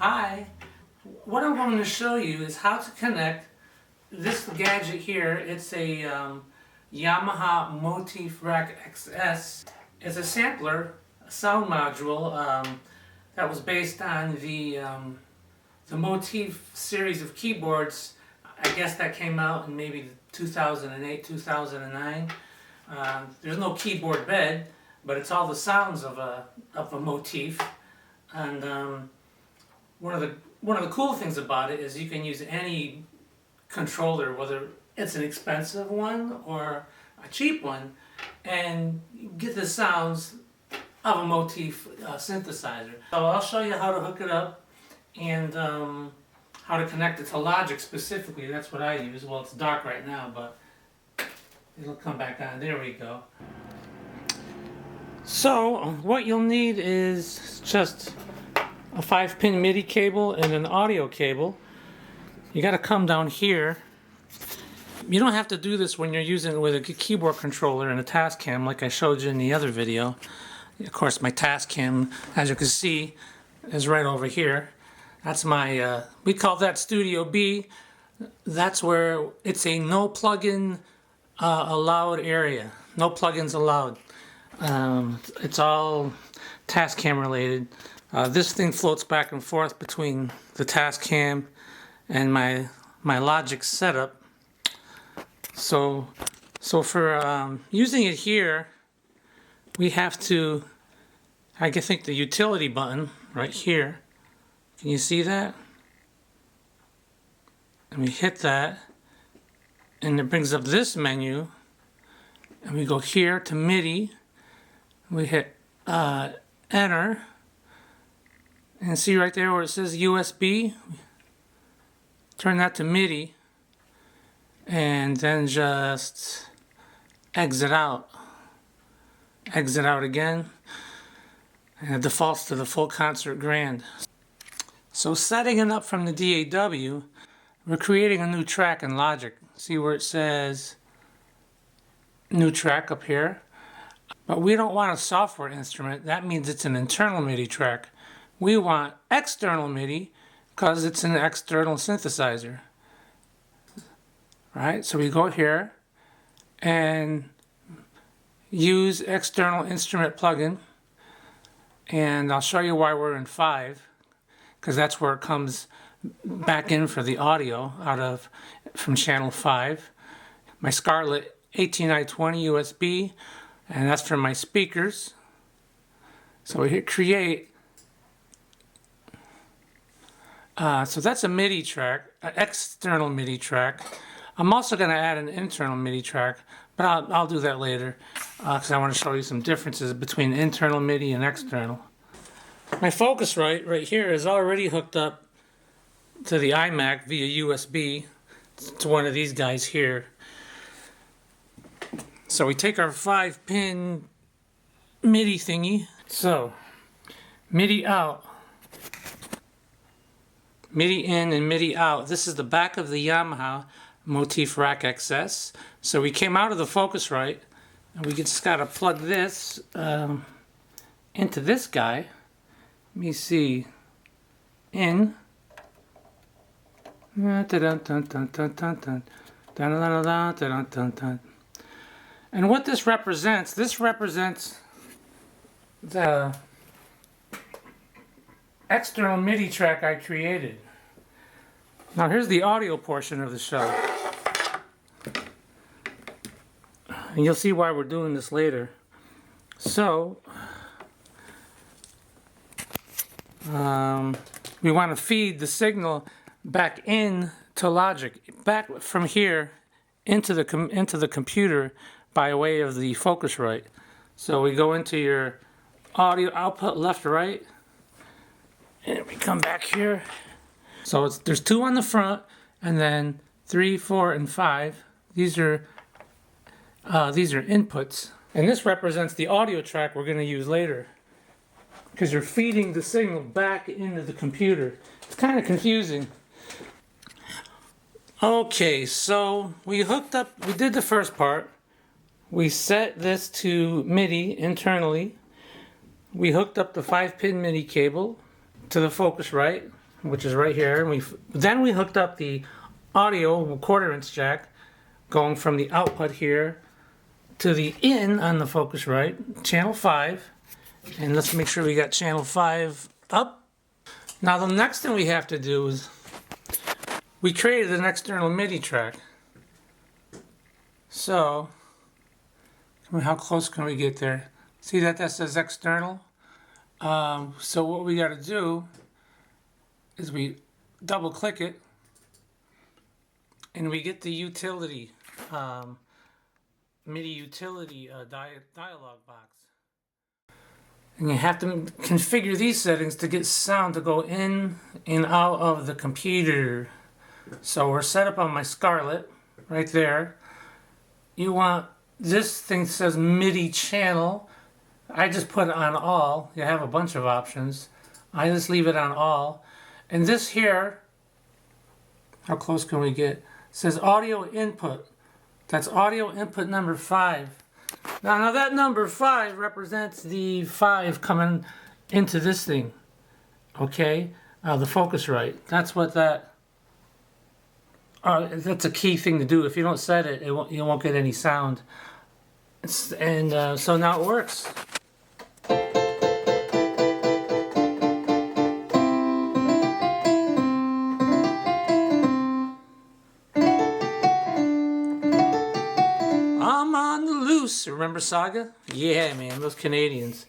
Hi, what I'm going to show you is how to connect this gadget here. It's a Yamaha Motif Rack XS. It's a sampler, a sound module that was based on the Motif series of keyboards. I guess that came out in maybe 2008, 2009. There's no keyboard bed, but it's all the sounds of a Motif. And one of the cool things about it is you can use any controller, whether it's an expensive one or a cheap one, and get the sounds of a Motif synthesizer. So I'll show you how to hook it up and how to connect it to Logic specifically. That's what I use. Well, it's dark right now, but it'll come back on. There we go. So what you'll need is just a 5-pin MIDI cable and an audio cable. You got to come down here. You don't have to do this when you're using it with a keyboard controller and a Tascam like I showed you in the other video. Of course, my Tascam, as you can see, is right over here. That's my, we call that Studio B. That's where it's a no plugin allowed area. No plugins allowed. It's all Tascam related. This thing floats back and forth between the Tascam and my Logic setup. So for using it here, we have to, I think the utility button right here. Can you see that? And we hit that, and it brings up this menu. And we go here to MIDI. We hit enter. And see right there where it says USB, turn that to MIDI, and then just exit out. Exit out again, and it defaults to the full concert grand. So setting it up from the DAW, we're creating a new track in Logic. See where it says new track up here? But we don't want a software instrument. That means it's an internal MIDI track. We want external MIDI because it's an external synthesizer. Right? So we go here and use external instrument plugin. And I'll show you why we're in 5, because that's where it comes back in for the audio from channel 5. My Scarlett 18i20 USB, and that's for my speakers. So we hit create. So that's a MIDI track, an external MIDI track. I'm also going to add an internal MIDI track, but I'll do that later because I want to show you some differences between internal MIDI and external. My Focusrite right here is already hooked up to the iMac via USB to one of these guys here. So we take our 5-pin MIDI thingy. So MIDI out. MIDI in and MIDI out. This is the back of the Yamaha Motif Rack XS. So we came out of the Focusrite, and we just got to plug this into this guy. Let me see. In. And what this represents the external MIDI track I created. Now here's the audio portion of the show. And you'll see why we're doing this later. So, we want to feed the signal back in to Logic, back from here into the computer by way of the Focusrite. So we go into your audio output left, right. And we come back here. So there's 2 on the front, and then 3, 4, and 5. These are inputs, and this represents the audio track we're going to use later, because you're feeding the signal back into the computer. It's kind of confusing. Okay, so we did the first part. We set this to MIDI internally. We hooked up the 5-pin MIDI cable to the Focusrite. which is right here. And then we hooked up the audio 1/4" jack, going from the output here to the in on the Focusrite, channel 5. And let's make sure we got channel 5 up. Now the next thing we have to do is we created an external MIDI track. So, how close can we get there? See that says external? So what we got to do is we double click it and we get the utility, MIDI utility dialog box. And you have to configure these settings to get sound to go in and out of the computer. So we're set up on my Scarlett right there. You want this thing that says MIDI channel. I just put it on all. You have a bunch of options. I just leave it on all. And this here, how close can we get? It says audio input. That's audio input number 5. Now that number 5 represents the 5 coming into this thing. Okay? The Focusrite. That's what that... that's a key thing to do. If you don't set it, you won't get any sound. And so now it works. I'm on the loose. Remember Saga? Yeah, man, those Canadians.